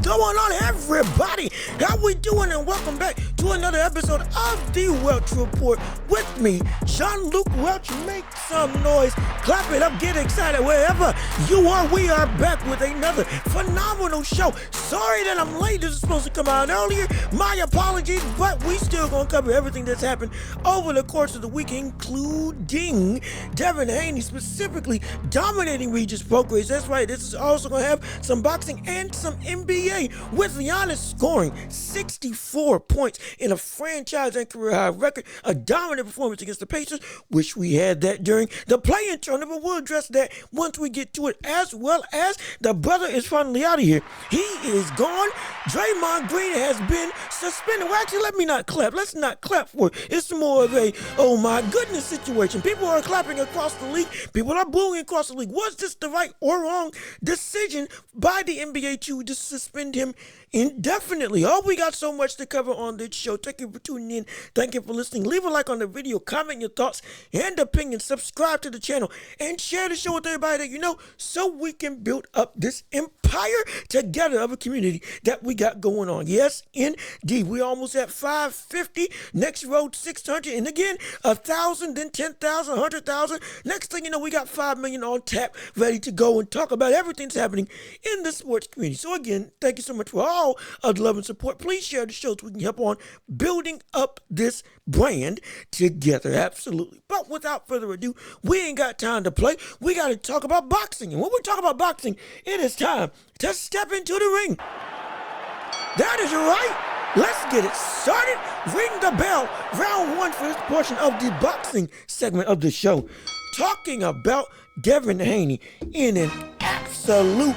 going on, everybody? How we doing? And welcome back to another episode of the Welch Report with me, Jean-Luc Welch. Make some noise, clap it up, get excited wherever you are. We are back with another phenomenal show. Sorry that I'm late. This is supposed to come out earlier. My apologies, but we still gonna cover everything that's happened over the course of the week, including Devin Haney specifically dominating Regis Prograis. That's right. This is also gonna have some boxing and some NBA, with Giannis scoring 64 points in a franchise and career high record, a dominant performance against the Pacers. Wish we had that during the play-in tournament, but we'll address that once we get to it, as well as the brother is finally out of here. He is gone. Draymond Green has been suspended. Well, actually, let me not clap. Let's not clap for it. It's more of a, oh my goodness situation. People are clapping across the league. People are booing across the league. Was this the right or wrong decision by the NBA to just suspend him indefinitely? Oh, we got so much to cover on this show. Thank you for tuning in. Thank you for listening. Leave a like on the video, comment your thoughts and opinions, subscribe to the channel, and share the show with everybody that you know, so we can build up this empire together of a community that we got going on. Yes, indeed. We almost at 550. Next road 600, and again 1,000, then 10,000, 100,000. Next thing you know, we got 5 million on tap, ready to go and talk about everything that's happening in the sports community. So again, thank you so much for all of the love and support. Please share the show so we can help on building up this brand together. Absolutely. But without further ado, we ain't got time to play. We got to talk about boxing. And when we talk about boxing, it is time to step into the ring. That is right. Let's get it started. Ring the bell. Round one for this portion of the boxing segment of the show. Talking about Devin Haney in an absolute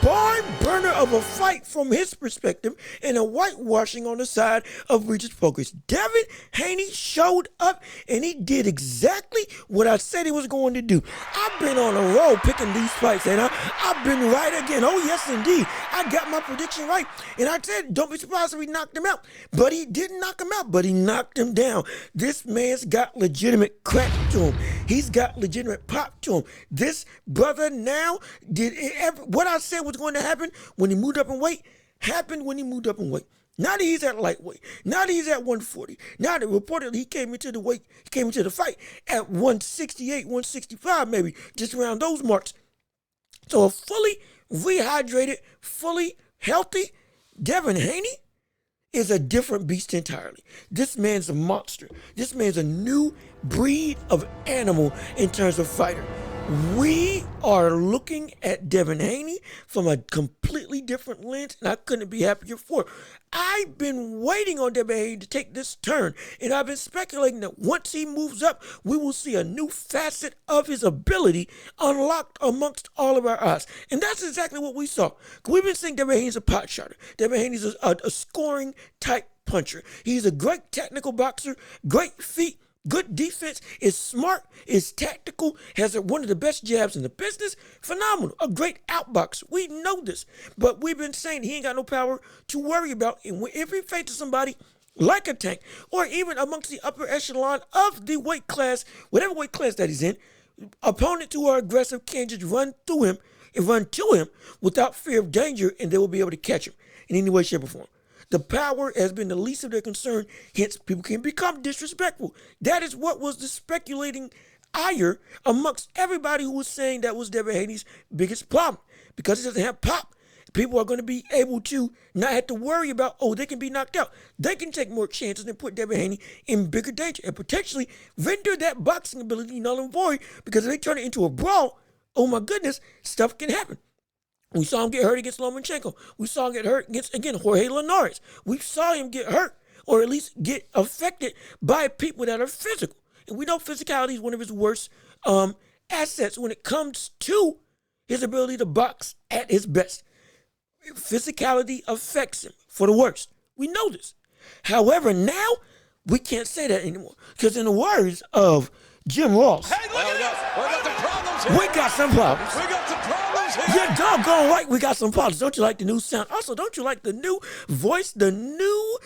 barn burner of a fight from his perspective, and a whitewashing on the side of Regis Prograis. Devin Haney showed up and he did exactly what I said he was going to do. I've been on a roll picking these fights, and I've been right again. Oh yes, indeed. I got my prediction right, and I said don't be surprised if he knocked him out. But he didn't knock him out, but he knocked him down. This man's got legitimate crack to him. He's got legitimate pop to him. This brother now did what I said was going to happen when he moved up in weight, happened when he moved up in weight. Now that he's at lightweight, now that he's at 140, now that reportedly he came into the fight at 168, 165 maybe, just around those marks. So a fully rehydrated, fully healthy Devin Haney is a different beast entirely. This man's a monster. This man's a new breed of animal in terms of fighter. We are looking at Devin Haney from a completely different lens, and I couldn't be happier for it. I've been waiting on Devin Haney to take this turn, and I've been speculating that once he moves up, we will see a new facet of his ability unlocked amongst all of our eyes. And that's exactly what we saw. We've been seeing Devin Haney's a pot shotter. Devin Haney's a scoring type puncher. He's a great technical boxer, great feet, good defense, is smart, is tactical, has one of the best jabs in the business. Phenomenal. A great outboxer. We know this. But we've been saying he ain't got no power to worry about. And if he faces somebody like a Tank, or even amongst the upper echelon of the weight class, whatever weight class that he's in, opponents who are aggressive can just run through him and run to him without fear of danger, and they will be able to catch him in any way, shape, or form. The power has been the least of their concern, hence people can become disrespectful. That is what was the speculating ire amongst everybody who was saying that was Devin Haney's biggest problem. Because he doesn't have pop, people are going to be able to not have to worry about, oh, they can be knocked out. They can take more chances and put Devin Haney in bigger danger and potentially render that boxing ability null and void, because if they turn it into a brawl, oh my goodness, stuff can happen. We saw him get hurt against Lomachenko. We saw him get hurt against, again, Jorge Linares. We saw him get hurt, or at least get affected by people that are physical. And we know physicality is one of his worst assets when it comes to his ability to box at his best. Physicality affects him for the worst. We know this. However, now we can't say that anymore. Because in the words of Jim Ross, hey, look at this. We got some problems here. We got some problems. We got some problems You're doggone right. We got some problems. Don't you like the new sound? Also, don't you like the new voice, the new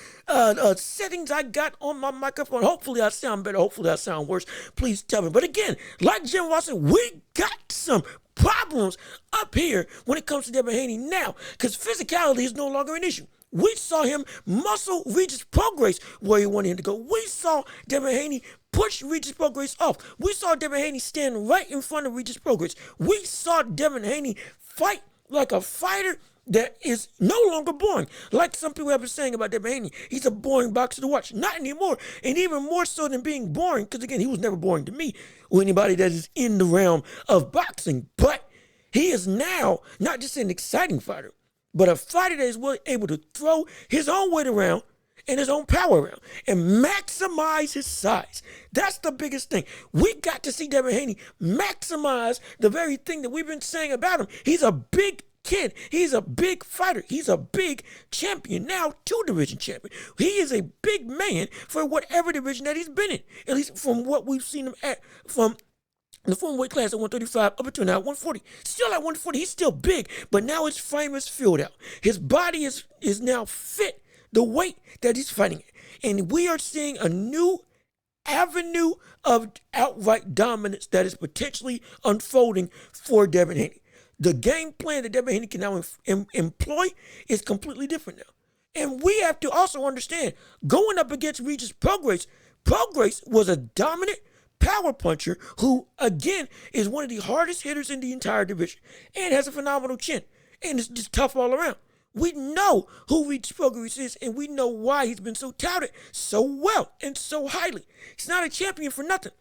settings I got on my microphone? Hopefully I sound better. Hopefully I sound worse. Please tell me. But again, like Jim Watson, we got some problems up here when it comes to Devin Haney now, because physicality is no longer an issue. We saw him muscle Regis Prograis where he wanted him to go. We saw Devin Haney push Regis Prograis off. We saw Devin Haney stand right in front of Regis Prograis. We saw Devin Haney fight like a fighter that is no longer boring. Like some people have been saying about Devin Haney, he's a boring boxer to watch. Not anymore. And even more so than being boring, because again, he was never boring to me or anybody that is in the realm of boxing. But he is now not just an exciting fighter, but a fighter that is able to throw his own weight around and his own power around and maximize his size. That's the biggest thing. We got to see Devin Haney maximize the very thing that we've been saying about him. He's a big kid. He's a big fighter. He's a big champion, now 2-division champion. He is a big man for whatever division that he's been in, at least from what we've seen him at, from the former weight class at 135 up until now 140. Still at 140, he's still big, but now his frame is filled out. His body is now fit the weight that he's fighting at. And we are seeing a new avenue of outright dominance that is potentially unfolding for Devin Haney. The game plan that Devin Haney can now employ is completely different now. And we have to also understand, going up against Regis Prograis, Prograis was a dominant power puncher who, again, is one of the hardest hitters in the entire division and has a phenomenal chin and is just tough all around. We know who Regis Prograis is, and we know why he's been so touted so well and so highly. He's not a champion for nothing.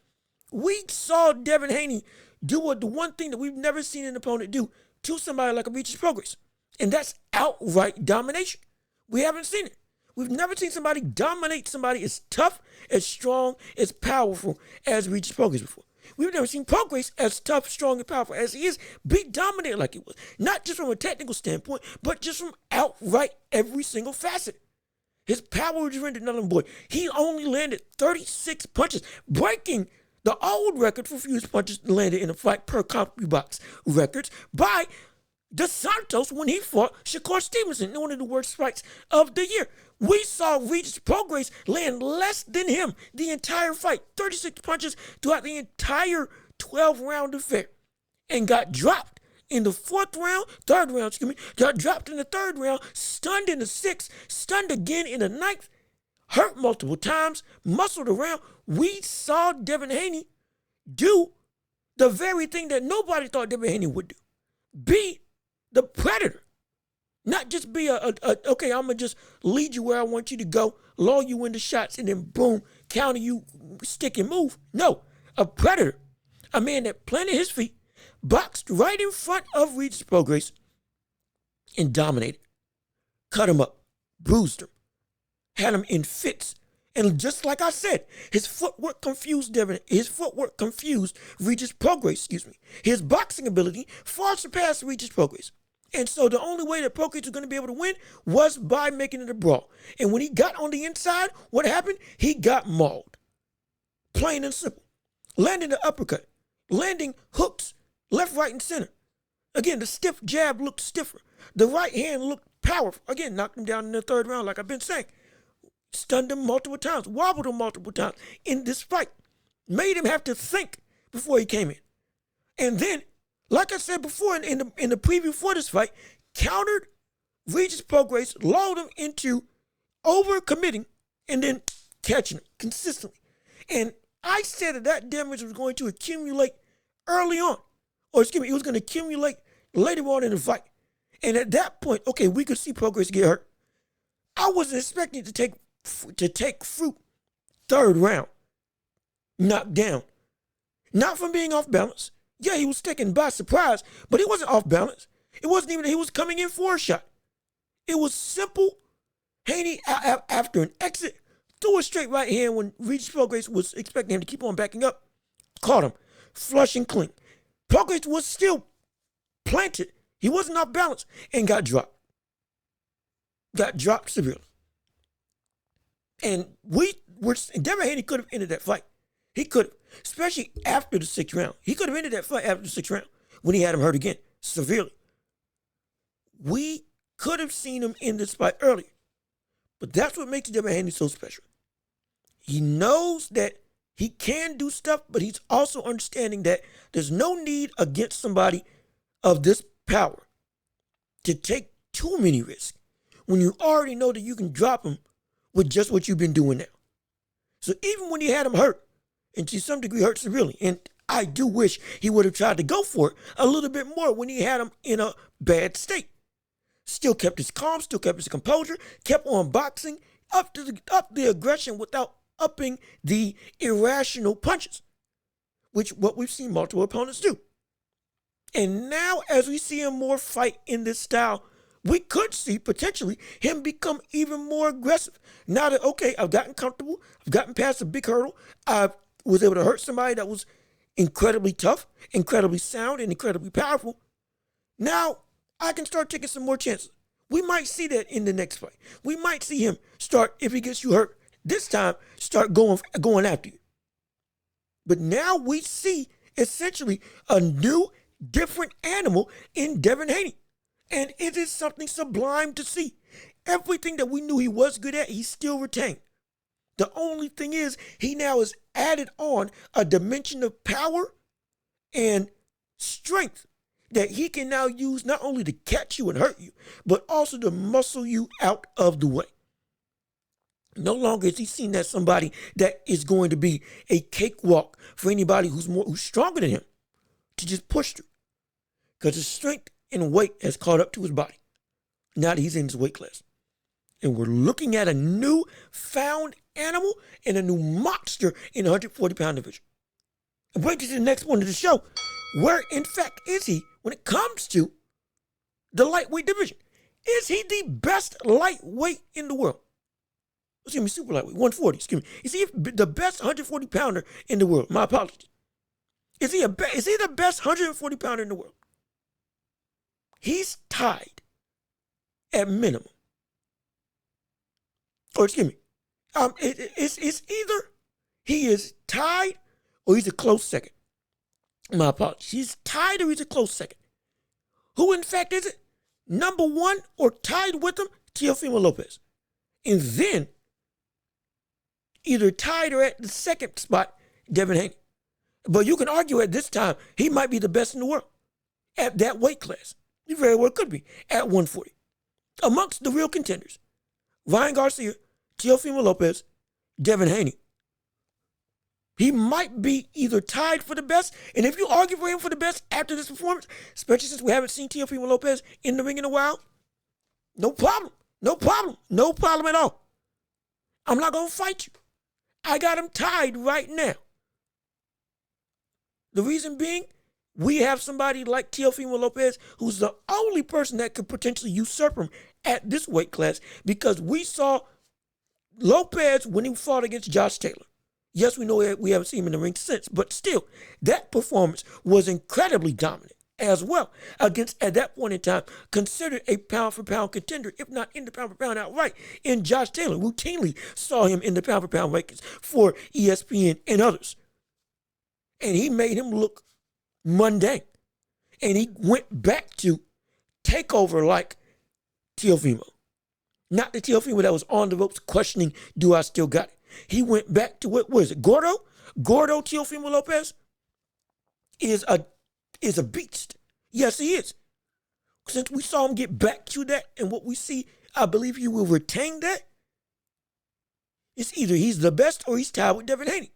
We saw Devin Haney do the one thing that we've never seen an opponent do to somebody like a Regis Prograis, and that's outright domination. We haven't seen it. We've never seen somebody dominate somebody as tough, as strong, as powerful as Regis Prograis before. We've never seen Prograis as tough, strong, and powerful as he is be dominated like he was. Not just from a technical standpoint, but just from outright every single facet. His power was rendered null and void. He only landed 36 punches, breaking the old record for fewest punches landed in a fight per CompuBox records by Dos Santos when he fought Shakur Stevenson in one of the worst fights of the year. We saw Regis Prograis land less than him the entire fight, 36 punches throughout the entire 12-round affair, and got dropped in the third round, got dropped in the third round, stunned in the sixth, stunned again in the ninth, hurt multiple times, muscled around. We saw Devin Haney do the very thing that nobody thought Devin Haney would do. Be the predator. Not just be okay, I'm going to just lead you where I want you to go, lull you into shots, and then boom, counter you, stick and move. No, a predator. A man that planted his feet, boxed right in front of Regis Prograis, and dominated. Cut him up, bruised him, had him in fits. And just like I said, his footwork confused Regis Prograis, His boxing ability far surpassed Regis Prograis. And so the only way that Prograis was going to be able to win was by making it a brawl. And when he got on the inside, what happened? He got mauled. Plain and simple. Landing the uppercut. Landing hooks left, right, and center. Again, the stiff jab looked stiffer. The right hand looked powerful. Again, knocked him down in the third round like I've been saying. Stunned him multiple times. Wobbled him multiple times in this fight. Made him have to think before he came in. And then, like I said before in the preview for this fight, countered Regis Prograis, lulled him into overcommitting and then catching him consistently. And I said that damage was going to accumulate early on. Or it was going to accumulate later on in the fight. And at that point, okay, we could see Prograis get hurt. I wasn't expecting to take fruit third round. Knocked down. Not from being off balance. Yeah, he was taken by surprise, but he wasn't off balance. It wasn't even that he was coming in for a shot. It was simple. Haney, after an exit, threw a straight right hand when Regis Prograis was expecting him to keep on backing up. Caught him. Flush and clean. Prograis was still planted. He wasn't off balance and got dropped. Got dropped severely. And Devin Haney could have ended that fight. He could have, especially after the sixth round. He could have ended that fight after the sixth round when he had him hurt again, severely. We could have seen him in this fight earlier. But that's what makes Devin Haney so special. He knows that he can do stuff, but he's also understanding that there's no need against somebody of this power to take too many risks when you already know that you can drop him with just what you've been doing now. So even when he had him hurt, and to some degree hurt severely, and I do wish he would have tried to go for it a little bit more when he had him in a bad state. Still kept his calm, still kept his composure, kept on boxing, up the aggression without upping the irrational punches, which what we've seen multiple opponents do. And now as we see him more fight in this style, we could see potentially him become even more aggressive. Now that, okay, I've gotten comfortable, I've gotten past a big hurdle, I was able to hurt somebody that was incredibly tough, incredibly sound, and incredibly powerful. Now I can start taking some more chances. We might see that in the next fight. We might see him start, if he gets you hurt, this time start going after you. But now we see essentially a new, different animal in Devin Haney. And it is something sublime to see. Everything that we knew he was good at, he still retained. The only thing is, he now has added on a dimension of power and strength that he can now use not only to catch you and hurt you, but also to muscle you out of the way. No longer is he seen as somebody that is going to be a cakewalk for anybody who's stronger than him to just push through. Because his strength and weight has caught up to his body now that he's in his weight class. And we're looking at a new found animal and a new monster in the 140-pound division. And break to the next one of the show. Where, in fact, is he when it comes to the lightweight division? Is he the best lightweight in the world? Excuse me, super lightweight, 140, excuse me. Is he the best 140-pounder in the world? My apologies. Is he the best 140-pounder in the world? He's tied at minimum. Or excuse me, it's either he is tied or he's a close second. My apologies. He's tied or he's a close second. Who in fact is it? Number one or tied with him, Teofimo Lopez. And then either tied or at the second spot, Devin Haney. But you can argue at this time, he might be the best in the world at that weight class. He very well could be at 140. Amongst the real contenders, Ryan Garcia, Teofimo Lopez, Devin Haney. He might be either tied for the best, and if you argue for him for the best after this performance, especially since we haven't seen Teofimo Lopez in the ring in a while, no problem. No problem. No problem at all. I'm not going to fight you. I got him tied right now. The reason being, we have somebody like Teofimo Lopez who's the only person that could potentially usurp him at this weight class, because we saw Lopez when he fought against Josh Taylor. Yes, we know we haven't seen him in the ring since, but still, that performance was incredibly dominant as well against, at that point in time, considered a pound-for-pound contender, if not in the pound-for-pound outright, in Josh Taylor. Routinely saw him in the pound-for-pound rankings for ESPN and others. And he made him look mundane. And he went back to takeover like Teofimo. Not the Teofimo that was on the ropes questioning, do I still got it? He went back to what was it? Gordo Teofimo Lopez is a beast. Yes, he is. Since we saw him get back to that, and what we see, I believe he will retain that. It's either he's the best or he's tied with Devin Haney.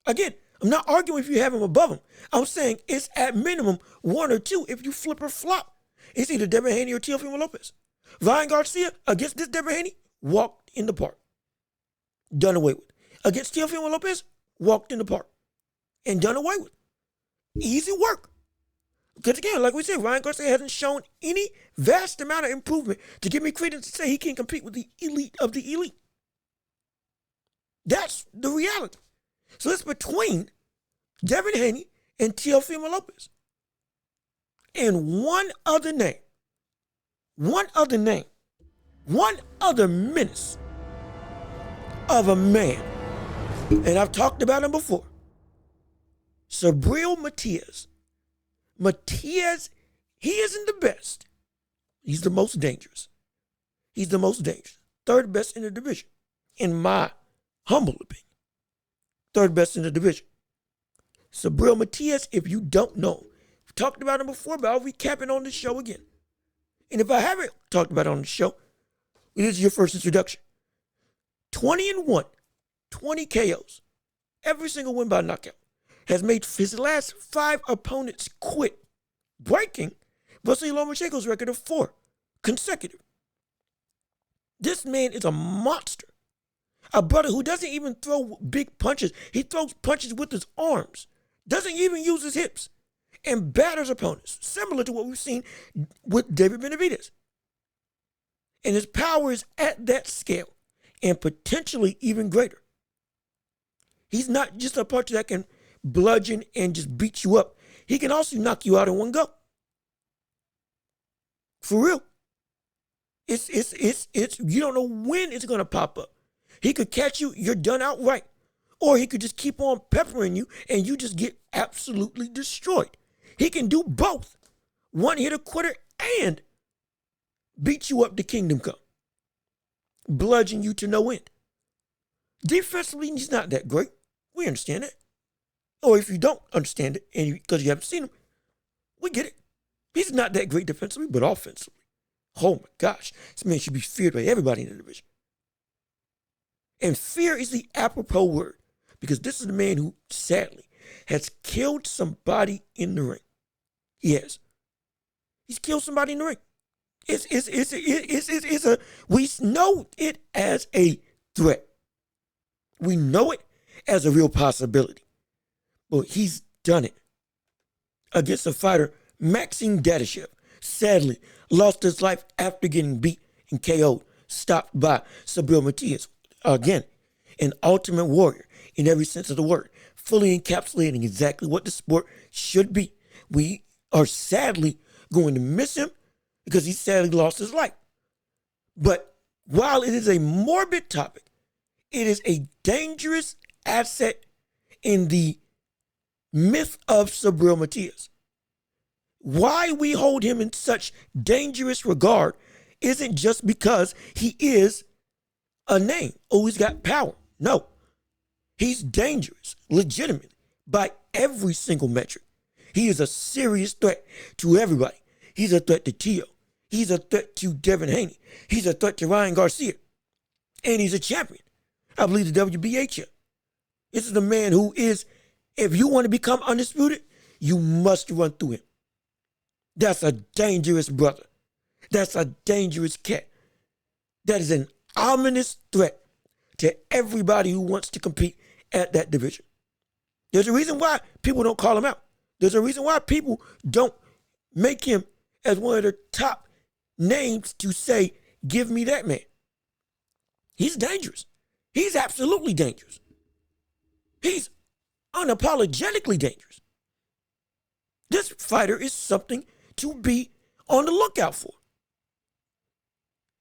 Again, I'm not arguing if you have him above him. I'm saying it's at minimum one or two if you flip or flop. It's either Devin Haney or Teofimo Lopez. Ryan Garcia against this Devin Haney walked in the park. Done away with. Against Teofimo Lopez, walked in the park. And done away with. Easy work. Because again, like we said, Ryan Garcia hasn't shown any vast amount of improvement to give me credence to say he can compete with the elite of the elite. That's the reality. So it's between Devin Haney and Teofimo Lopez. And one other menace of a man, and I've talked about him before, Subriel Matias. Matias, he isn't the best. He's the most dangerous. He's the most dangerous. Third best in the division, in my humble opinion. Third best in the division. Subriel Matias, if you don't know, we've talked about him before, but I'll recap it on this show again. And if I haven't talked about it on the show, it is your first introduction. 20-1, 20 KOs, every single win by knockout. Has made his last 5 opponents quit, breaking Vasily Lomachenko's record of 4 consecutive. This man is a monster. A brother who doesn't even throw big punches. He throws punches with his arms. Doesn't even use his hips. And batters opponents, similar to what we've seen with David Benavidez. And his power is at that scale, and potentially even greater. He's not just a puncher that can bludgeon and just beat you up. He can also knock you out in one go. For real. It's you don't know when it's gonna pop up. He could catch you, you're done outright. Or he could just keep on peppering you and you just get absolutely destroyed. He can do both. One hit a quitter and beat you up to kingdom come. Bludgeon you to no end. Defensively, he's not that great. We understand that. Or if you don't understand it, and because you haven't seen him, we get it. He's not that great defensively, but offensively. Oh my gosh, this man should be feared by everybody in the division. And fear is the apropos word, because this is the man who, sadly, has killed somebody in the ring. He has. He's killed somebody in the ring. We know it as a threat. We know it as a real possibility. But he's done it against a fighter, Maxim Dadashev. Sadly, lost his life after getting beat and KO'd, stopped by Subriel Matias. Again, an ultimate warrior in every sense of the word, fully encapsulating exactly what the sport should be. We are sadly going to miss him because he sadly lost his life. But while it is a morbid topic, it is a dangerous asset in the myth of Subriel Matias. Why we hold him in such dangerous regard isn't just because he is a name. Oh, he's got power. No. He's dangerous, legitimately, by every single metric. He is a serious threat to everybody. He's a threat to Tio. He's a threat to Devin Haney. He's a threat to Ryan Garcia. And he's a champion. I believe the WBA champ. This is the man who is, if you want to become undisputed, you must run through him. That's a dangerous brother. That's a dangerous cat. That is an ominous threat to everybody who wants to compete at that division. There's a reason why people don't call him out. There's a reason why people don't make him as one of the top names to say, give me that man. He's dangerous. He's absolutely dangerous. He's unapologetically dangerous. This fighter is something to be on the lookout for.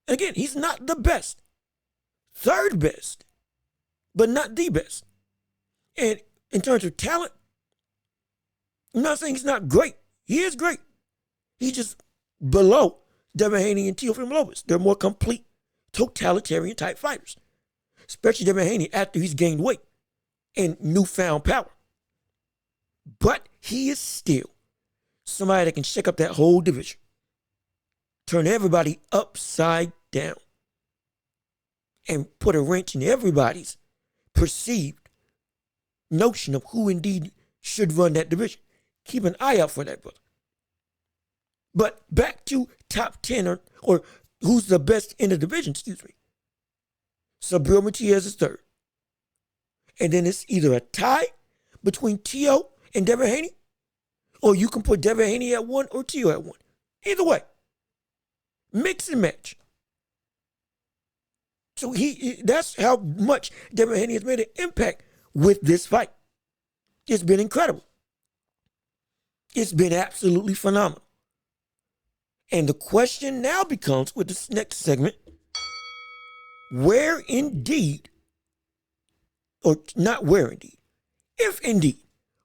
Again, he's not the best. Third best, but not the best. And in terms of talent, I'm not saying he's not great. He is great. He's just below Devin Haney and Teofimo Lopez. They're more complete, totalitarian type fighters. Especially Devin Haney after he's gained weight and newfound power. But he is still somebody that can shake up that whole division. Turn everybody upside down. And put a wrench in everybody's perceived notion of who indeed should run that division. Keep an eye out for that, brother. But back to top 10 or who's the best in the division, Subriel Matias is third. And then it's either a tie between Tio and Devin Haney, or you can put Devin Haney at 1 or Tio at 1. Either way. Mix and match. So that's how much Devin Haney has made an impact with this fight. It's been incredible. It's been absolutely phenomenal. And the question now becomes, with this next segment, where indeed, or not where indeed, if indeed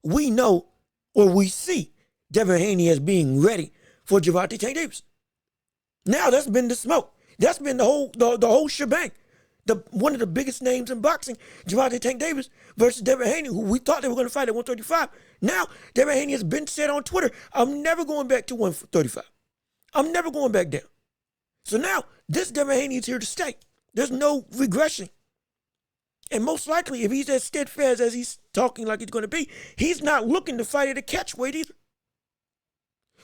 we know or we see Devin Haney as being ready for Gervonta Davis. Now that's been the smoke. That's been the whole shebang. One of the biggest names in boxing, Gervonta Tank Davis versus Devin Haney, who we thought they were going to fight at 135. Now, Devin Haney has been said on Twitter, I'm never going back to 135. I'm never going back down. So now, this Devin Haney is here to stay. There's no regression. And most likely, if he's as steadfast as he's talking like he's going to be, he's not looking to fight at a catch weight either.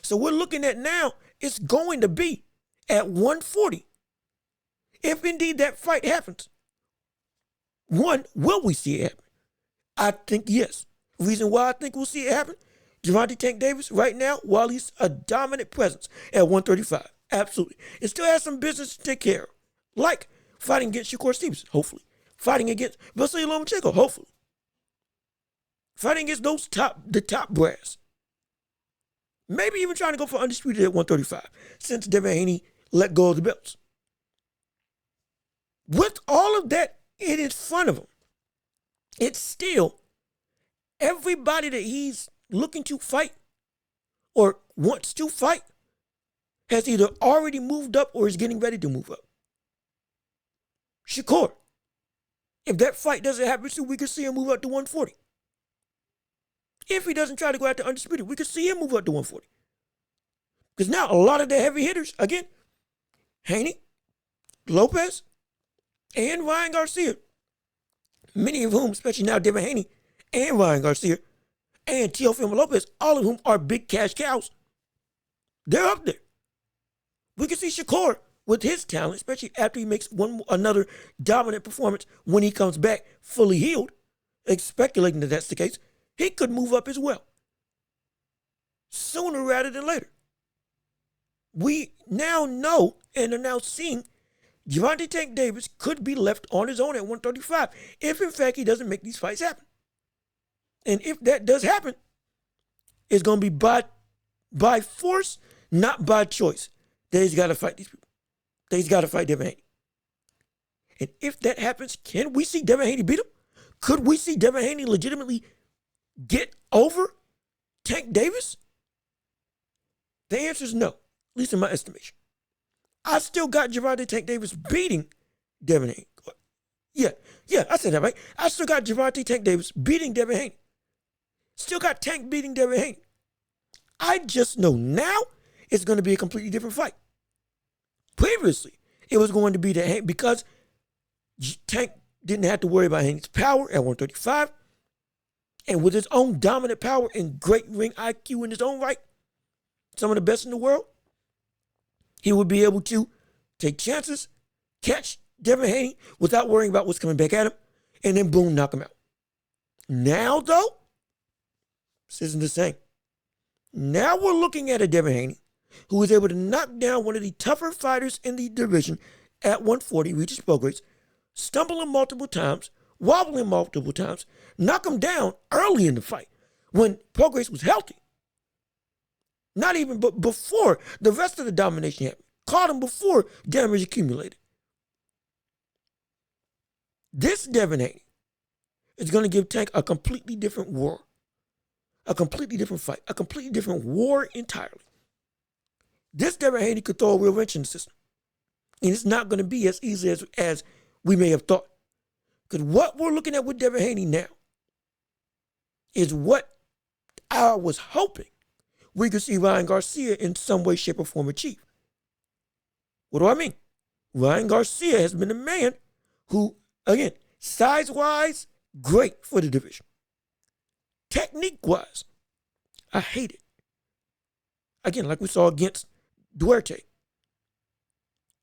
So we're looking at now, it's going to be at 140. If indeed that fight happens, one, will we see it happen? I think yes. Reason why I think we'll see it happen, Gervonta Tank Davis right now, while he's a dominant presence at 135, absolutely. It still has some business to take care of, like fighting against Shakur Stevenson, hopefully. Fighting against Vasily Lomachenko, hopefully. Fighting against the top brass. Maybe even trying to go for undisputed at 135, since Devin Haney let go of the belts. With all of that in front of him, it's still everybody that he's looking to fight or wants to fight has either already moved up or is getting ready to move up. Shakur, if that fight doesn't happen soon, we could see him move up to 140. If he doesn't try to go out to undisputed, we could see him move up to 140. Because now a lot of the heavy hitters, again, Haney, Lopez, and Ryan Garcia, many of whom, especially now Devin Haney and Ryan Garcia and Teofimo Lopez, all of whom are big cash cows, they're up there. We can see Shakur with his talent, especially after he makes another dominant performance when he comes back fully healed, speculating that that's the case, he could move up as well. Sooner rather than later. We now know and are now seeing Gervonta Tank Davis could be left on his own at 135 if, in fact, he doesn't make these fights happen. And if that does happen, it's going to be by force, not by choice, that he's got to fight these people. That he's got to fight Devin Haney. And if that happens, can we see Devin Haney beat him? Could we see Devin Haney legitimately get over Tank Davis? The answer is no, at least in my estimation. I still got Gervonta Tank Davis beating Devin Haney. Yeah, I said that right. I still got Gervonta Tank Davis beating Devin Haney. Still got Tank beating Devin Haney. I just know now it's going to be a completely different fight. Previously, it was going to be because Tank didn't have to worry about Haney's power at 135, and with his own dominant power and great ring IQ in his own right, some of the best in the world, he would be able to take chances, catch Devin Haney without worrying about what's coming back at him, and then boom, knock him out. Now, though, this isn't the same. Now we're looking at a Devin Haney who was able to knock down one of the tougher fighters in the division at 140, Regis Prograis, stumbling multiple times, wobbling multiple times, knock him down early in the fight when Prograis was healthy. Not even but before the rest of the domination happened. Caught him before damage accumulated. This Devin Haney is going to give Tank a completely different war. A completely different fight. A completely different war entirely. This Devin Haney could throw a real wrench in the system. And it's not going to be as easy as we may have thought. Because what we're looking at with Devin Haney now is what I was hoping we could see Ryan Garcia in some way, shape, or form achieve. What do I mean? Ryan Garcia has been a man who, again, size-wise, great for the division. Technique-wise, I hate it. Again, like we saw against Duarte.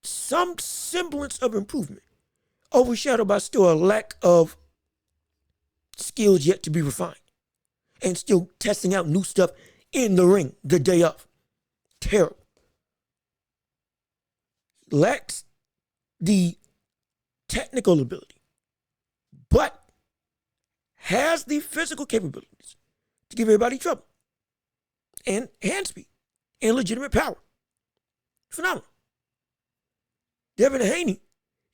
Some semblance of improvement, overshadowed by still a lack of skills yet to be refined, and still testing out new stuff in the ring the day of. Terrible. Lacks the technical ability, but has the physical capabilities to give everybody trouble, and hand speed, and legitimate power. Phenomenal. Devin Haney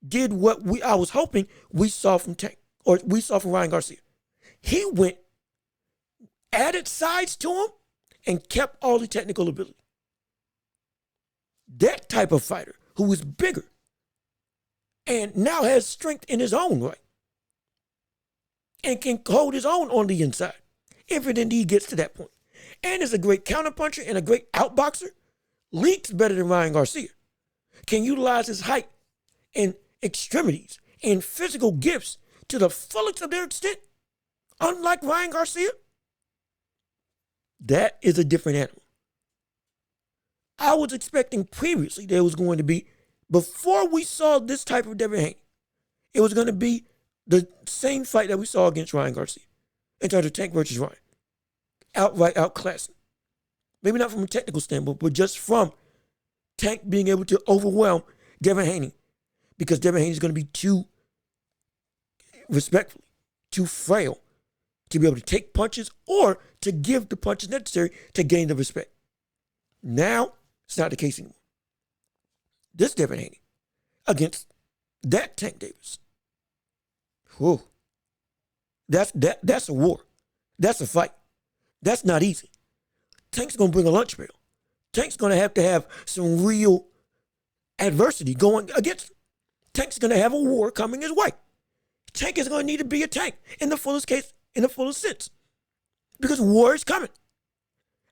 did what I was hoping we saw from Tank, or we saw from Ryan Garcia. He went, added sides to him, and kept all the technical ability. That type of fighter who is bigger and now has strength in his own right and can hold his own on the inside if it indeed gets to that point. And is a great counterpuncher and a great outboxer. Leaks better than Ryan Garcia. Can utilize his height and extremities and physical gifts to the fullest of their extent, unlike Ryan Garcia. That is a different animal. I was expecting previously there was going to be, before we saw this type of Devin Haney, it was going to be the same fight that we saw against Ryan Garcia in terms of Tank versus Ryan. Outright outclassing. Maybe not from a technical standpoint, but just from Tank being able to overwhelm Devin Haney, because Devin Haney is going to be too, respectfully, too frail to be able to take punches or to give the punches necessary to gain the respect. Now, it's not the case anymore. This Devin Haney against that Tank Davis. Whew. That's a war. That's a fight. That's not easy. Tank's going to bring a lunch pail. Tank's going to have some real adversity going against him. Tank's going to have a war coming his way. Tank is going to need to be a tank in the fullest case, in the fullest sense. Because war is coming.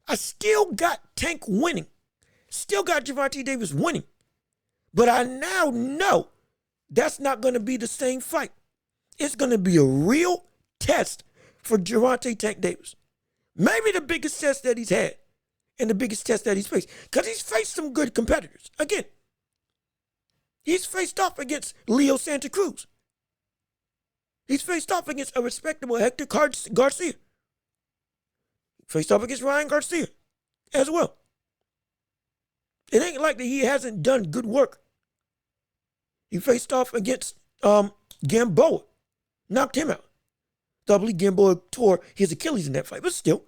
I still got Tank winning. Still got Gervonta Davis winning. But I now know that's not going to be the same fight. It's going to be a real test for Gervonta Tank Davis. Maybe the biggest test that he's had and the biggest test that he's faced. Because he's faced some good competitors. Again, he's faced off against Leo Santa Cruz. He's faced off against a respectable Hector Garcia. Faced off against Ryan Garcia as well. It ain't like that he hasn't done good work. He faced off against Gamboa. Knocked him out. So I believe Gamboa tore his Achilles in that fight, but still.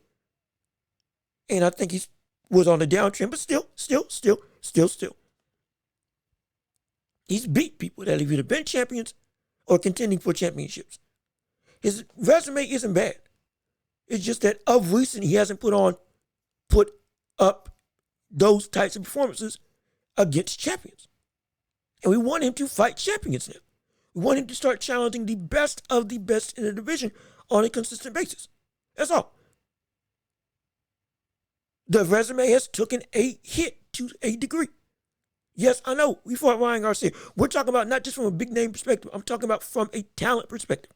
And I think he was on the downtrend, but still. He's beat people that have either been champions or contending for championships. His resume isn't bad. It's just that of recent, he hasn't put up those types of performances against champions. And we want him to fight champions now. We want him to start challenging the best of the best in the division on a consistent basis. That's all. The resume has taken a hit to a degree. Yes, I know. We fought Ryan Garcia. We're talking about not just from a big name perspective. I'm talking about from a talent perspective.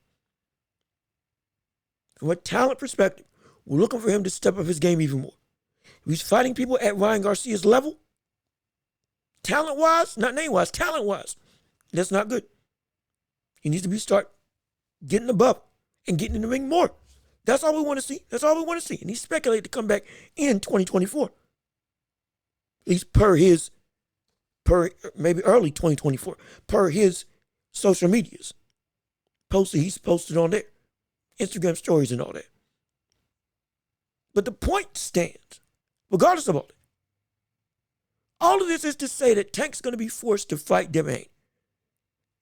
From a talent perspective, we're looking for him to step up his game even more. If he's fighting people at Ryan Garcia's level, talent-wise, not name-wise, talent-wise, that's not good. He needs to start getting above and getting in the ring more. That's all we want to see. That's all we want to see. And he's speculated to come back in 2024. At least per maybe early 2024, per his social medias. He's posted on there. Instagram stories and all that. But the point stands, regardless of all that. All of this is to say that Tank's going to be forced to fight Devin Haney.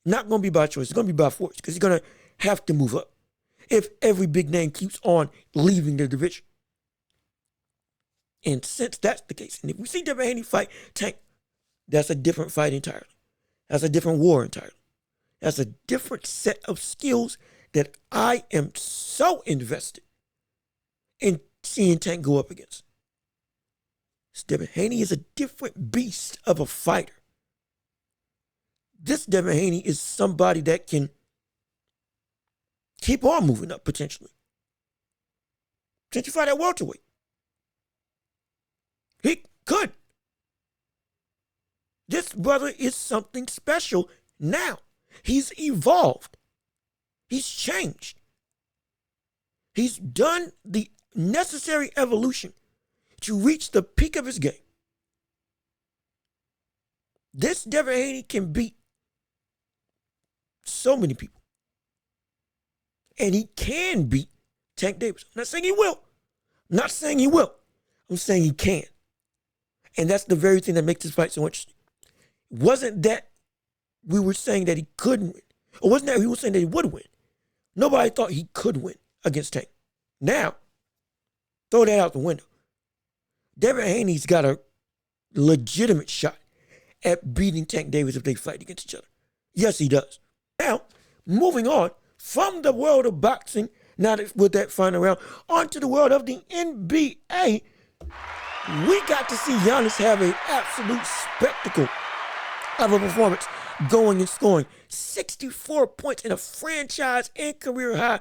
Not going to be by choice. It's going to be by force because he's going to have to move up if every big name keeps on leaving the division. And since that's the case, and if we see Devin Haney fight Tank, that's a different fight entirely. That's a different war entirely. That's a different set of skills that I am so invested in seeing Tank go up against. Devin Haney is a different beast of a fighter. This Devin Haney is somebody that can keep on moving up potentially. Potentially fight at welterweight. He could. This brother is something special now. He's evolved. He's changed. He's done the necessary evolution to reach the peak of his game. This Devin Haney can beat so many people. And he can beat Tank Davis. I'm not saying he will. I'm not saying he will. I'm saying he can. And that's the very thing that makes this fight so interesting. It wasn't that we were saying that he couldn't win. Or wasn't that we were saying that he would win. Nobody thought he could win against Tank. Now, throw that out the window. Devin Haney's got a legitimate shot at beating Tank Davis if they fight against each other. Yes, he does. Now, moving on from the world of boxing, now that with that final round, onto the world of the NBA, we got to see Giannis have an absolute spectacle of a performance, going and scoring 64 points in a franchise and career high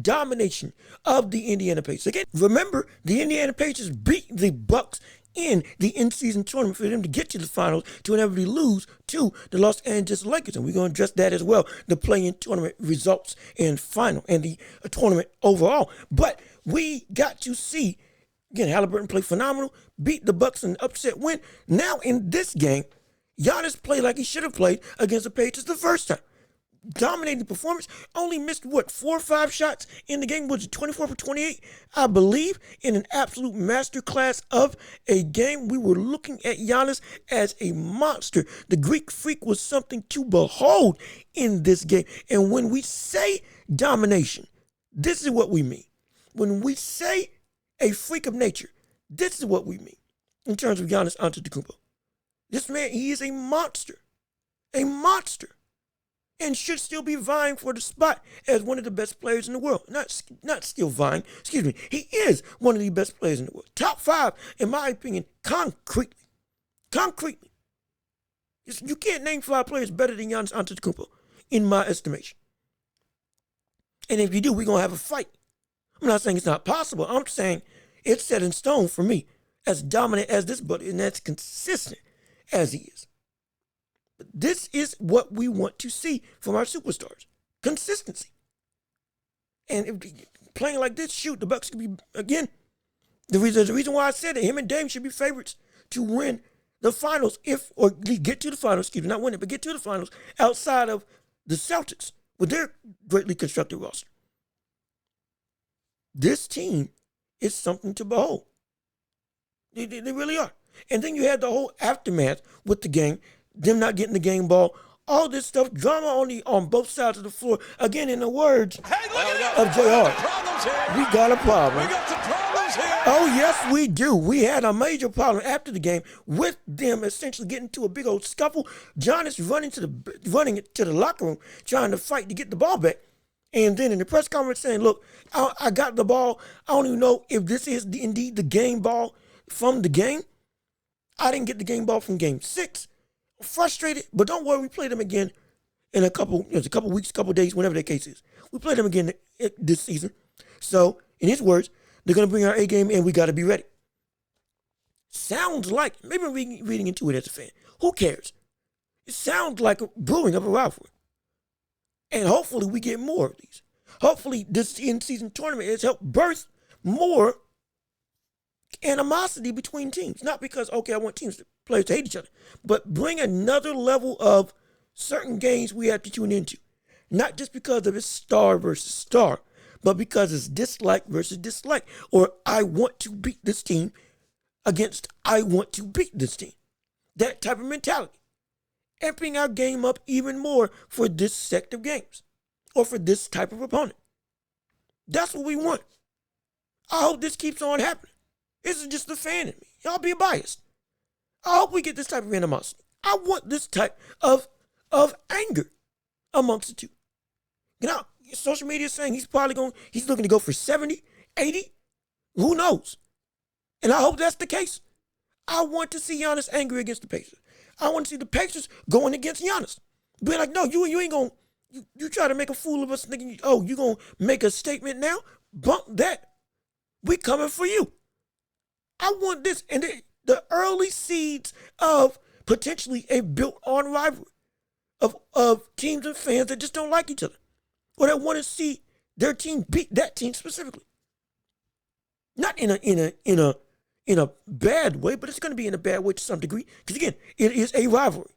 domination of the Indiana Pacers. Again, remember, the Indiana Pacers beat the Bucks in the in-season tournament for them to get to the finals to inevitably lose to the Los Angeles Lakers. And we're going to address that as well, the play-in tournament results and final and the tournament overall. But we got to see, again, Halliburton play phenomenal, beat the Bucks in an upset win. Now in this game, Giannis played like he should have played against the Pacers the first time. Dominating the performance, only missed, 4 or 5 shots in the game, was 24 for 28, I believe, in an absolute masterclass of a game. We were looking at Giannis as a monster. The Greek freak was something to behold in this game. And when we say domination, this is what we mean. When we say a freak of nature, this is what we mean in terms of Giannis Antetokounmpo. This man, he is a monster, and should still be vying for the spot as one of the best players in the world. Not still vying, excuse me. He is one of the best players in the world. Top 5, in my opinion, concretely. You can't name 5 players better than Giannis Antetokounmpo, in my estimation. And if you do, we're going to have a fight. I'm not saying it's not possible. I'm saying it's set in stone for me, as dominant as this buddy, and as consistent as he is. But this is what we want to see from our superstars. Consistency. And if playing like this, shoot, the Bucks could be, again, there's a reason why I said that him and Dame should be favorites to win the finals, or get to the finals, excuse me, not win it, but get to the finals outside of the Celtics with their greatly constructed roster. This team is something to behold. They really are. And then you had the whole aftermath with the game, them not getting the game ball, all this stuff, drama on both sides of the floor. Again, in the words of JR, we got a problem. We got some problems here. Oh, yes, we do. We had a major problem after the game with them essentially getting into a big old scuffle. Giannis running to the locker room, trying to fight to get the ball back. And then in the press conference saying, look, I got the ball. I don't even know if this is indeed the game ball from the game. I didn't get the game ball from game 6. Frustrated, but don't worry, we play them again in a couple weeks, couple days, whenever the case is. We play them again this season. So, in his words, they're going to bring our A game and we got to be ready. Sounds like, maybe I'm reading into it as a fan. Who cares? It sounds like a brewing of a rivalry. And hopefully we get more of these. Hopefully this in-season tournament has helped birth more animosity between teams. Not because, okay, I want players to hate each other, but bring another level of certain games we have to tune into. Not just because of it's star versus star, but because it's dislike versus dislike. Or I want to beat this team against I want to beat this team. That type of mentality. Amping our game up even more for this sect of games or for this type of opponent. That's what we want. I hope this keeps on happening. This is just the fan in me. Y'all be biased. I hope we get this type of animosity. I want this type of anger amongst the two. You know, social media is saying he's looking to go for 70, 80. Who knows? And I hope that's the case. I want to see Giannis angry against the Pacers. I want to see the Pacers going against Giannis. Being like, no, you ain't going to, you try to make a fool of us thinking, oh, you going to make a statement now? Bump that. We coming for you. I want this. And the early seeds of potentially a built-on rivalry of teams and fans that just don't like each other or that want to see their team beat that team specifically. Not in a bad way, but it's going to be in a bad way to some degree because, again, it is a rivalry.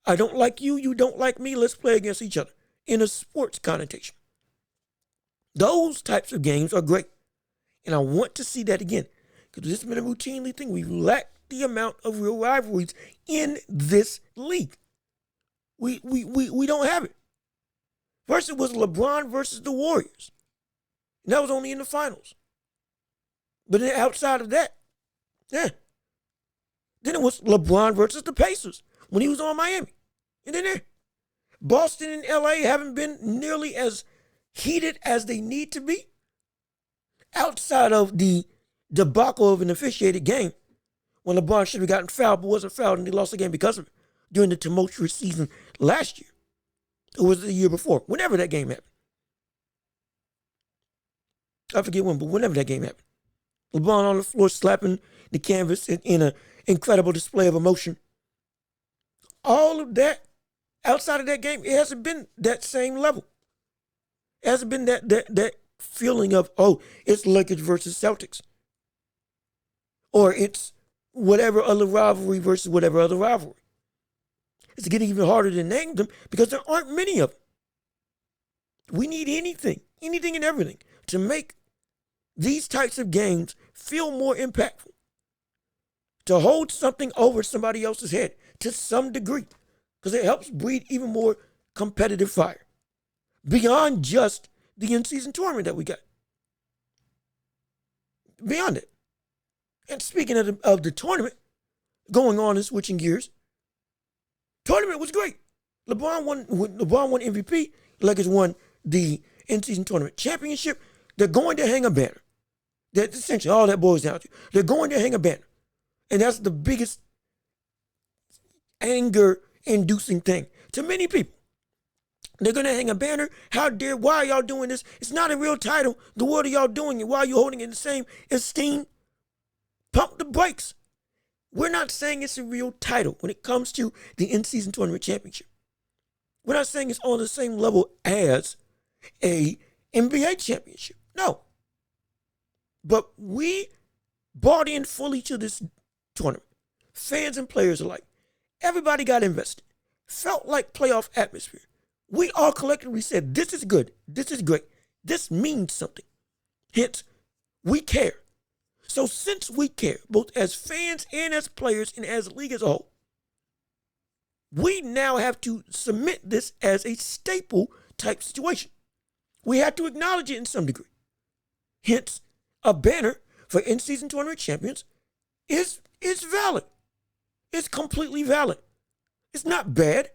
I don't like you, you don't like me, let's play against each other in a sports connotation. Those types of games are great. And I want to see that again. Because this has been a routinely thing. We've lacked the amount of real rivalries in this league. We don't have it. First it was LeBron versus the Warriors. And that was only in the finals. But then outside of that, yeah. Then it was LeBron versus the Pacers when he was on Miami. And then there. Boston and LA haven't been nearly as heated as they need to be. Outside of the debacle of an officiated game when LeBron should have gotten fouled but wasn't fouled and they lost the game because of it during the tumultuous season last year. It was the year before, whenever that game happened. I forget when, but whenever that game happened. LeBron on the floor slapping the canvas in an incredible display of emotion. All of that, outside of that game, it hasn't been that same level. It hasn't been that feeling of, oh, it's Lakers versus Celtics. Or it's whatever other rivalry versus whatever other rivalry. It's getting even harder to name them because there aren't many of them. We need anything and everything to make these types of games feel more impactful. To hold something over somebody else's head to some degree. Because it helps breed even more competitive fire. Beyond just the in-season tournament that we got. Beyond it. And speaking of the tournament, going on and switching gears, tournament was great. LeBron won MVP. Lakers won the in-season tournament championship. They're going to hang a banner. That's essentially all that boils down to. They're going to hang a banner. And that's the biggest anger-inducing thing to many people. They're going to hang a banner. Why are y'all doing this? It's not a real title. What are y'all doing it? Why are you holding it in the same esteem? Pump the brakes. We're not saying it's a real title when it comes to the in-season tournament championship. We're not saying it's on the same level as a NBA championship. No. But we bought in fully to this tournament. Fans and players alike. Everybody got invested. Felt like playoff atmosphere. We all collectively said, this is good. This is great. This means something. Hence, we care. So since we care, both as fans and as players and as a league as a whole, we now have to submit this as a staple type situation. We have to acknowledge it in some degree. Hence, a banner for in-season tournament champions is valid. It's completely valid. It's not bad.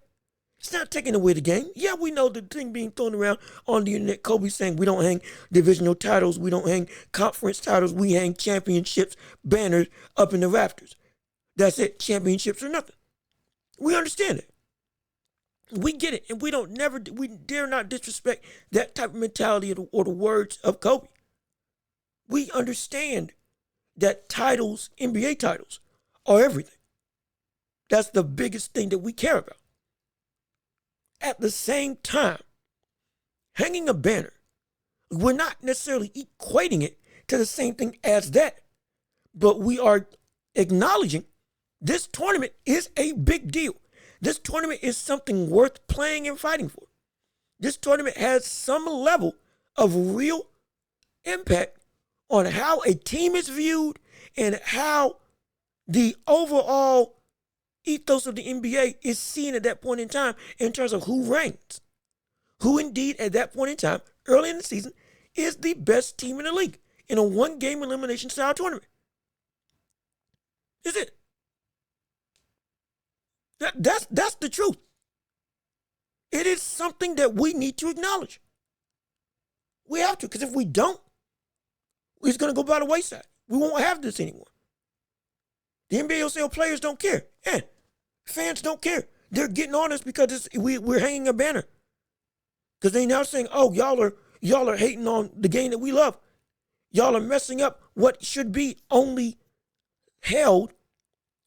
It's not taking away the game. Yeah, we know the thing being thrown around on the internet, Kobe saying we don't hang divisional titles, we don't hang conference titles, we hang championships, banners up in the rafters. That's it, championships or nothing. We understand it. We get it, and we dare not disrespect that type of mentality or the words of Kobe. We understand that titles, NBA titles, are everything. That's the biggest thing that we care about. At the same time, hanging a banner, we're not necessarily equating it to the same thing as that, but we are acknowledging this tournament is a big deal. This tournament is something worth playing and fighting for. This tournament has some level of real impact on how a team is viewed and how the overall ethos of the NBA is seen at that point in time in terms of who reigns. Who indeed at that point in time, early in the season, is the best team in the league in a one-game elimination style tournament. Is it? That's the truth. It is something that we need to acknowledge. We have to, because if we don't, it's going to go by the wayside. We won't have this anymore. The NBA will say, oh, players don't care. And fans don't care. They're getting on us because we're hanging a banner. Because they now saying, oh, y'all are hating on the game that we love. Y'all are messing up what should be only held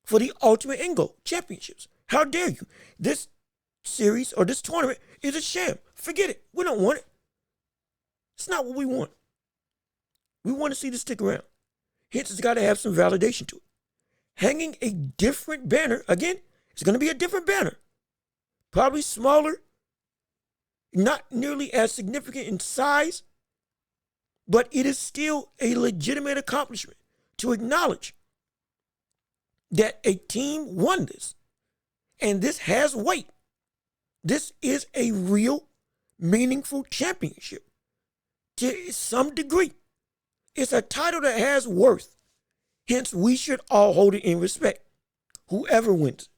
for the ultimate end goal, championships. How dare you? This series or this tournament is a sham. Forget it. We don't want it. It's not what we want. We want to see this stick around. Hence, it's got to have some validation to it. Hanging a different banner, again, it's going to be a different banner. Probably smaller, not nearly as significant in size, but it is still a legitimate accomplishment to acknowledge that a team won this. And this has weight. This is a real, meaningful championship to some degree. It's a title that has worth. Hence, we should all hold it in respect. whoever wins.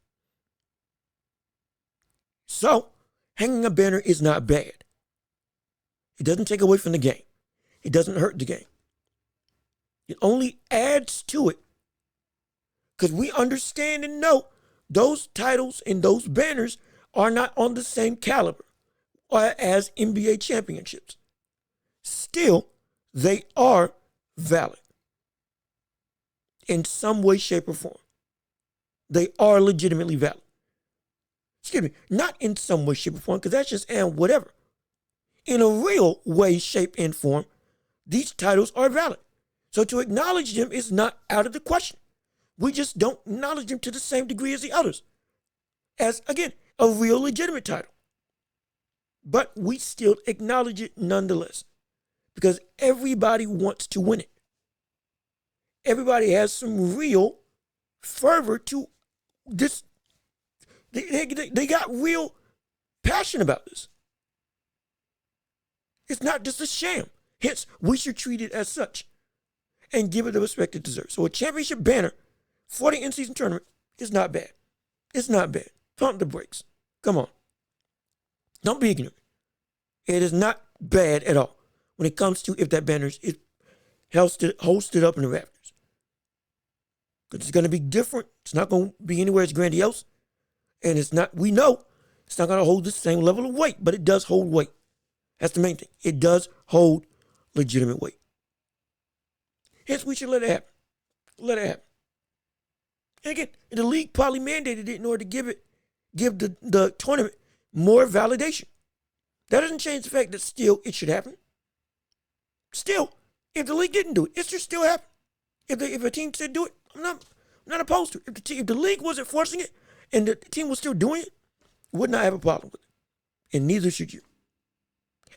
So, hanging a banner is not bad. It doesn't take away from the game. It doesn't hurt the game. It only adds to it. Because we understand and know those titles and those banners are not on the same caliber as NBA championships. Still, they are valid in some way, shape, or form. They are legitimately valid. Excuse me, not in some way, shape, or form, because that's just and whatever. In a real way, shape, and form, these titles are valid. So to acknowledge them is not out of the question. We just don't acknowledge them to the same degree as the others. As, again, a real legitimate title. But we still acknowledge it nonetheless. Because everybody wants to win it. Everybody has some real fervor to this. They got real passion about this. It's not just a sham. Hence, we should treat it as such and give it the respect it deserves. So a championship banner for the in-season tournament is not bad. It's not bad. Pump the brakes. Come on. Don't be ignorant. It is not bad at all when it comes to if that banner is hosted up in the rafters. Because it's going to be different. It's not going to be anywhere as grandiose. And it's not, we know it's not going to hold the same level of weight, but it does hold weight. That's the main thing. It does hold legitimate weight. Hence, we should let it happen. Let it happen. And again, the league probably mandated it in order to give the tournament more validation. That doesn't change the fact that still it should happen. Still, if the league didn't do it, it should still happen. If a team said do it, I'm not opposed to it. If the league wasn't forcing it and the team was still doing it, would not have a problem with it. And neither should you.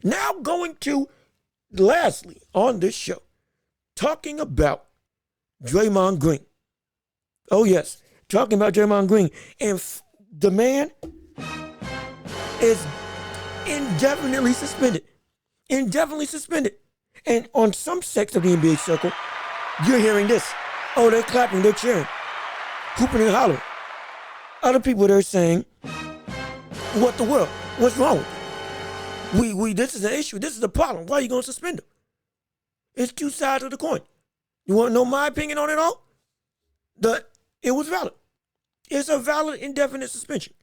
Now going to, lastly, on this show, talking about Draymond Green. Oh, yes, talking about Draymond Green. And the man is indefinitely suspended. Indefinitely suspended. And on some sects of the NBA circle, you're hearing this. Oh, they're clapping, they're cheering, hooping and hollering. Other people, they're saying, what the world? What's wrong with it? This is an issue. This is a problem. Why are you going to suspend him? It's two sides of the coin. You want to know my opinion on it all? It was valid. It's a valid indefinite suspension.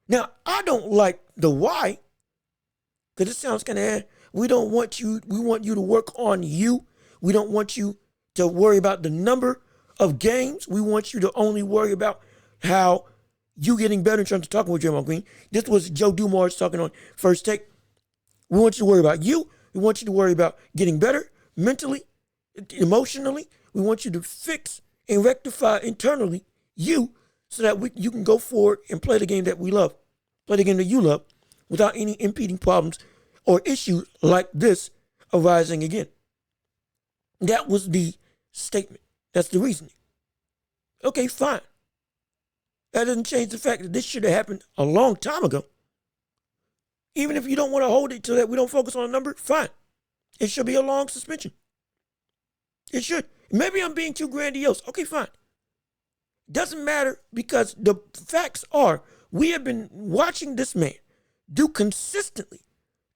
Now, I don't like the why, because it sounds kind of, we want you to work on you. We don't want you to worry about the number of games. We want you to only worry about how you getting better in terms of talking with Draymond Green. This was Joe Dumars talking on First Take. We want you to worry about you. We want you to worry about getting better mentally, emotionally. We want you to fix and rectify internally you so that you can go forward and play the game that we love, play the game that you love without any impeding problems or issues like this arising again. That was the statement. That's the reasoning. Okay, fine. That doesn't change the fact that this should have happened a long time ago. Even if you don't want to hold it so that we don't focus on a number, fine. It should be a long suspension. It should. Maybe I'm being too grandiose. Okay, fine. Doesn't matter, because the facts are we have been watching this man do consistently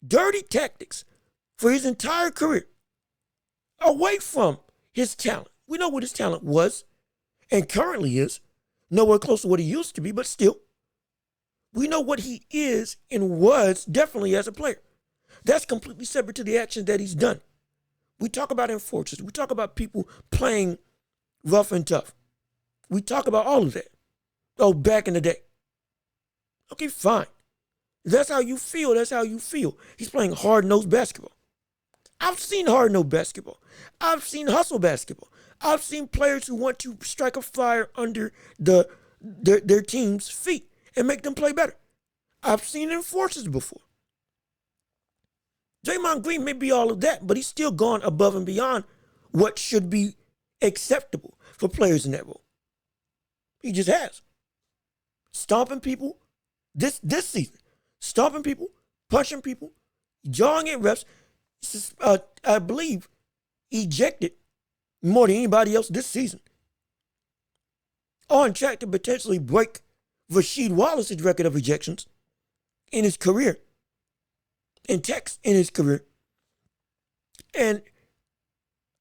dirty tactics for his entire career away from his talent. We know what his talent was and currently is. Nowhere close to what he used to be, but still. We know what he is and was definitely as a player. That's completely separate to the actions that he's done. We talk about enforcers. We talk about people playing rough and tough. We talk about all of that. Oh, back in the day. Okay, fine. If that's how you feel, that's how you feel. He's playing hard-nosed basketball. I've seen hard-nosed basketball. I've seen hustle basketball. I've seen players who want to strike a fire under their team's feet and make them play better. I've seen enforcers before. Draymond Green may be all of that, but he's still gone above and beyond what should be acceptable for players in that role. He just has. Stomping people this season. Stomping people, punching people, jawing at refs. I believe ejected more than anybody else this season. on track to potentially break Rasheed Wallace's record of rejections in his career, in Texas in his career. And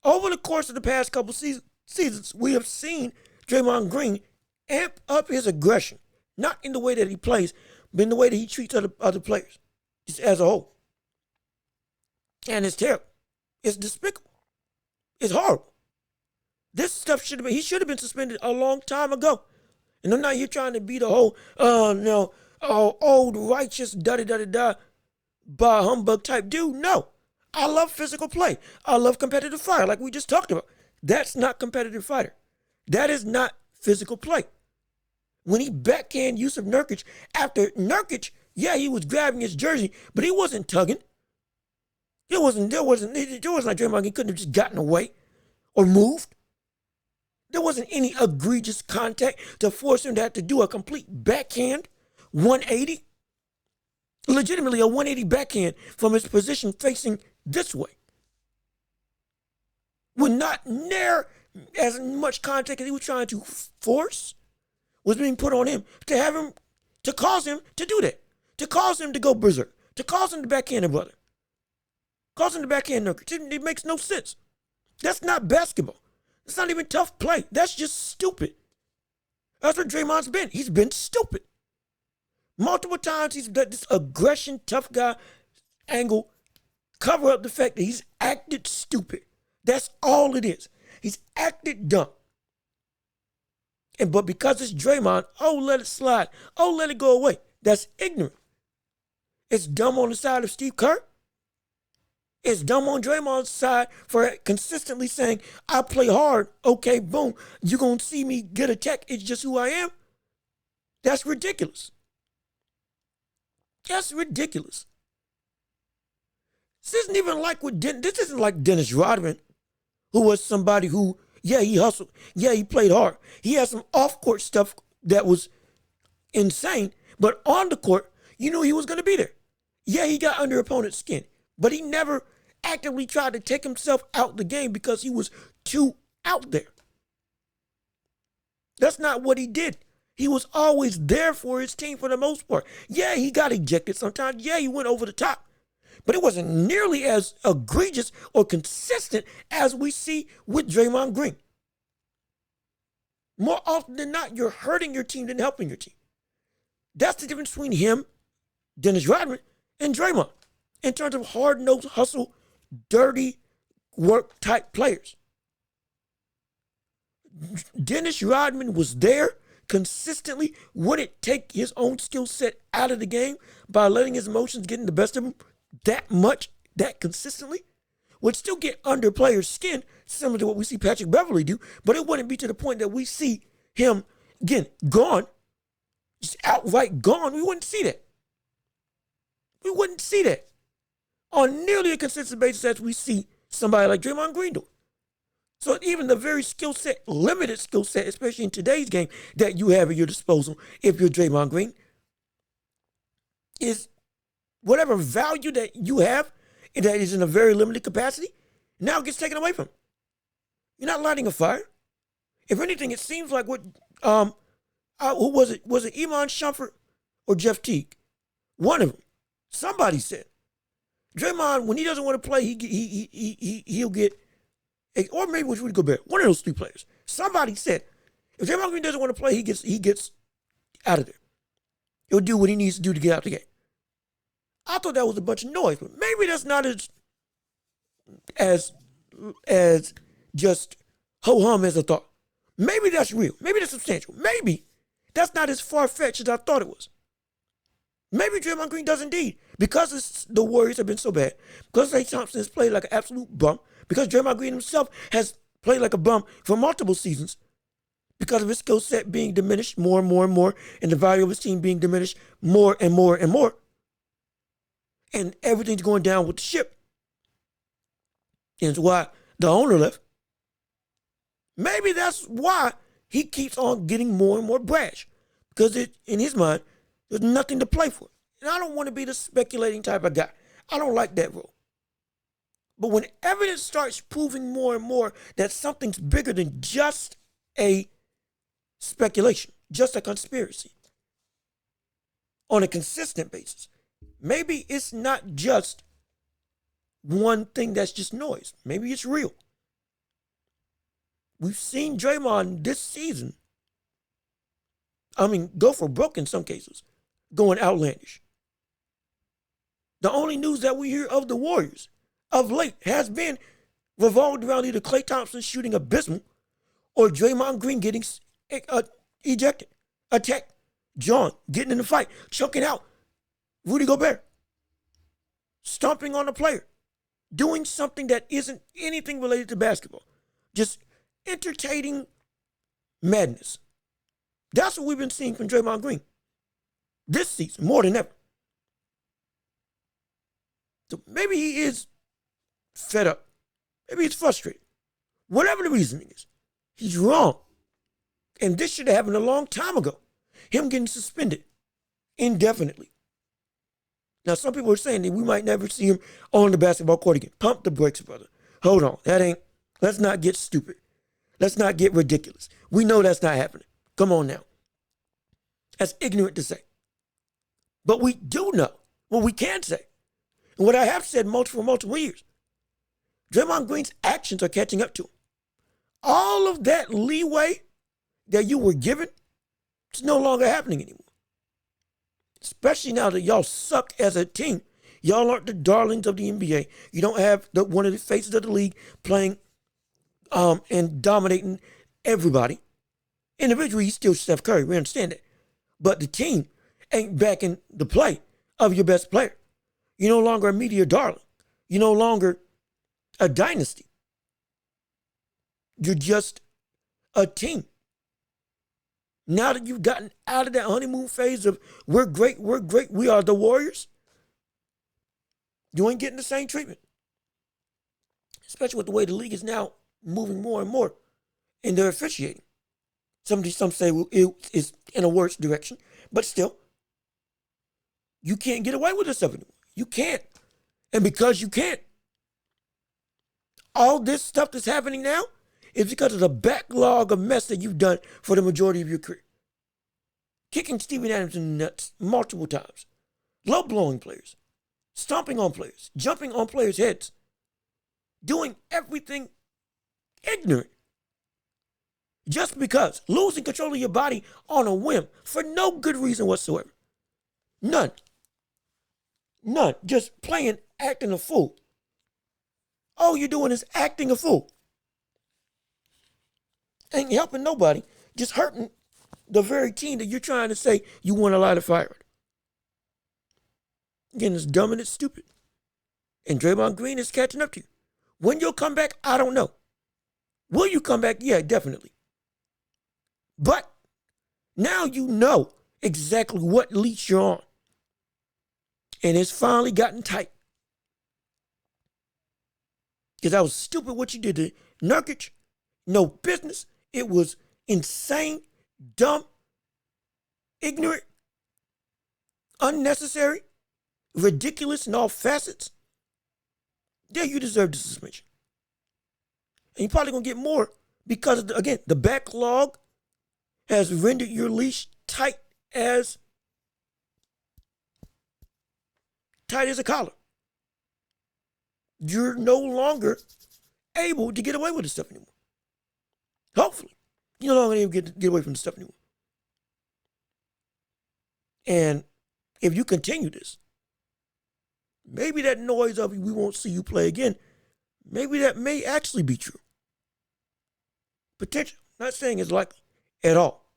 over the course of the past couple seasons, we have seen Draymond Green amp up his aggression, not in the way that he plays, but in the way that he treats other players, just as a whole. And it's terrible. It's despicable. It's horrible. This stuff he should have been suspended a long time ago. And I'm not here trying to be the whole, old righteous da-da-da-da-da, bah humbug type dude. No. I love physical play. I love competitive fire, like we just talked about. That's not competitive fighter. That is not physical play. When he backhand Yusuf Nurkic, after Nurkic, yeah, he was grabbing his jersey, but he wasn't tugging. There wasn't like Draymond, he couldn't have just gotten away or moved. There wasn't any egregious contact to force him to have to do a complete backhand 180. Legitimately a 180 backhand from his position facing this way. With not near as much contact as he was trying to force was being put on him to cause him to do that. To cause him to go berserk. To cause him to backhand a brother. Cause him to backhand Nurkic. It makes no sense. That's not basketball. It's not even tough play. That's just stupid. That's what Draymond's been. He's been stupid. Multiple times he's got this aggression, tough guy angle, cover up the fact that he's acted stupid. That's all it is. He's acted dumb. But because it's Draymond, let it slide. Let it go away. That's ignorant. It's dumb on the side of Steve Kerr. It's dumb on Draymond's side for consistently saying, I play hard. Okay, boom. You're going to see me get a tech. It's just who I am. That's ridiculous. That's ridiculous. This isn't like Dennis Rodman, who was somebody who, yeah, he hustled. Yeah, he played hard. He had some off-court stuff that was insane. But on the court, you knew he was going to be there. Yeah, he got under opponent's skin. But he never actively tried to take himself out the game because he was too out there. That's not what he did. He was always there for his team for the most part. Yeah, he got ejected sometimes. Yeah, he went over the top. But it wasn't nearly as egregious or consistent as we see with Draymond Green. More often than not, you're hurting your team than helping your team. That's the difference between him, Dennis Rodman, and Draymond in terms of hard-nosed, hustle, dirty work type players. Dennis Rodman was there consistently, wouldn't take his own skill set out of the game by letting his emotions get in the best of him that much, that consistently, would still get under players' skin, similar to what we see Patrick Beverley do, but it wouldn't be to the point that we see him, again, gone, just outright gone. We wouldn't see that. We wouldn't see that on nearly a consistent basis as we see somebody like Draymond Green do. So even the very limited skill set, especially in today's game, that you have at your disposal, if you're Draymond Green, is whatever value that you have that is in a very limited capacity, now gets taken away from you. You're not lighting a fire. If anything, it seems like what, who was it? Was it Iman Shumpert or Jeff Teague? One of them. Somebody said, Draymond, when he doesn't want to play, he'll get, or maybe which would go back. One of those three players. Somebody said, if Draymond Green doesn't want to play, he gets out of there. He'll do what he needs to do to get out the game. I thought that was a bunch of noise, but maybe that's not as just ho-hum as I thought. Maybe that's real. Maybe that's substantial. Maybe that's not as far-fetched as I thought it was. Maybe Draymond Green does indeed. Because the Warriors have been so bad, because Klay Thompson has played like an absolute bum, because Draymond Green himself has played like a bum for multiple seasons, because of his skill set being diminished more and more and more, and the value of his team being diminished more and more and more, and everything's going down with the ship. And it's why the owner left. Maybe that's why he keeps on getting more and more brash, because in his mind, there's nothing to play for. And I don't want to be the speculating type of guy. I don't like that role. But when evidence starts proving more and more that something's bigger than just a speculation, just a conspiracy on a consistent basis. Maybe it's not just one thing that's just noise. Maybe it's real. We've seen Draymond this season, go for broke in some cases, going outlandish. The only news that we hear of the Warriors of late has been revolved around either Klay Thompson shooting abysmal or Draymond Green getting ejected, attacked, John getting in the fight, choking out Rudy Gobert, stomping on a player, doing something that isn't anything related to basketball, just entertaining madness. That's what we've been seeing from Draymond Green this season more than ever. So maybe he is fed up. Maybe he's frustrated. Whatever the reasoning is, he's wrong. And this should have happened a long time ago. Him getting suspended indefinitely. Now, some people are saying that we might never see him on the basketball court again. Pump the brakes, brother. Hold on. Let's not get stupid. Let's not get ridiculous. We know that's not happening. Come on now. That's ignorant to say. But we do know what we can say. And what I have said multiple years. Draymond Green's actions are catching up to him. All of that leeway that you were given, it's no longer happening anymore. Especially now that y'all suck as a team. Y'all aren't the darlings of the NBA. You don't have one of the faces of the league playing and dominating everybody. Individually, he's still Steph Curry. We understand that. But the team ain't backing the play of your best player. You're no longer a media darling. You're no longer a dynasty. You're just a team. Now that you've gotten out of that honeymoon phase of we're great, we are the Warriors, you ain't getting the same treatment. Especially with the way the league is now moving more and more in their officiating. Some say it is in a worse direction, but still, you can't get away with this stuff anymore. You can't. And because you can't, all this stuff that's happening now is because of the backlog of mess that you've done for the majority of your career. Kicking Steven Adams in the nuts multiple times. Low-blowing players. Stomping on players. Jumping on players' heads. Doing everything ignorant. Just because. Losing control of your body on a whim for no good reason whatsoever. None. Just playing, acting a fool. All you're doing is acting a fool. Ain't helping nobody, just hurting the very team that you're trying to say you want to light a fire at. Again, it's dumb and it's stupid. And Draymond Green is catching up to you. When you'll come back, I don't know. Will you come back? Yeah, definitely. But now you know exactly what leash you're on. And it's finally gotten tight. Because that was stupid what you did to Nurkic. No business. It was insane, dumb, ignorant, unnecessary, ridiculous in all facets. Yeah, you deserve the suspension. And you're probably going to get more because, again, the backlog has rendered your leash tight as a collar. You're no longer able to get away with this stuff anymore. Hopefully. You're no longer able to get away from this stuff anymore. And if you continue this, maybe that noise of we won't see you play again, maybe that may actually be true. Potential. Not saying it's likely at all.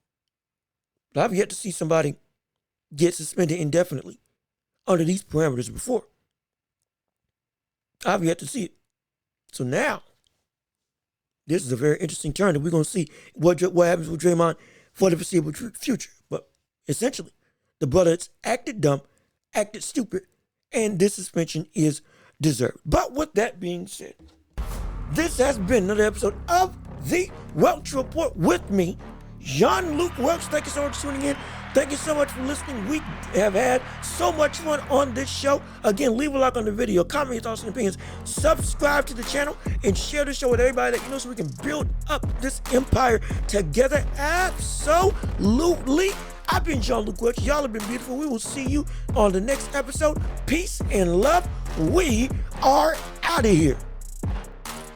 But I've yet to see somebody get suspended indefinitely under these parameters before. I've yet to see it. So now, this is a very interesting turn that we're going to see what happens with Draymond for the foreseeable future. But essentially, the brother has acted dumb, acted stupid, and this suspension is deserved. But with that being said, this has been another episode of The Welch Report with me, Jean-Luc Welch. Thank you so much for tuning in. Thank you so much for listening. We have had so much fun on this show. Again, leave a like on the video, comment your thoughts and opinions, subscribe to the channel, and share the show with everybody that you know so we can build up this empire together. Absolutely. I've been Jean-Luc Welch. Y'all have been beautiful. We will see you on the next episode. Peace and love. We are out of here.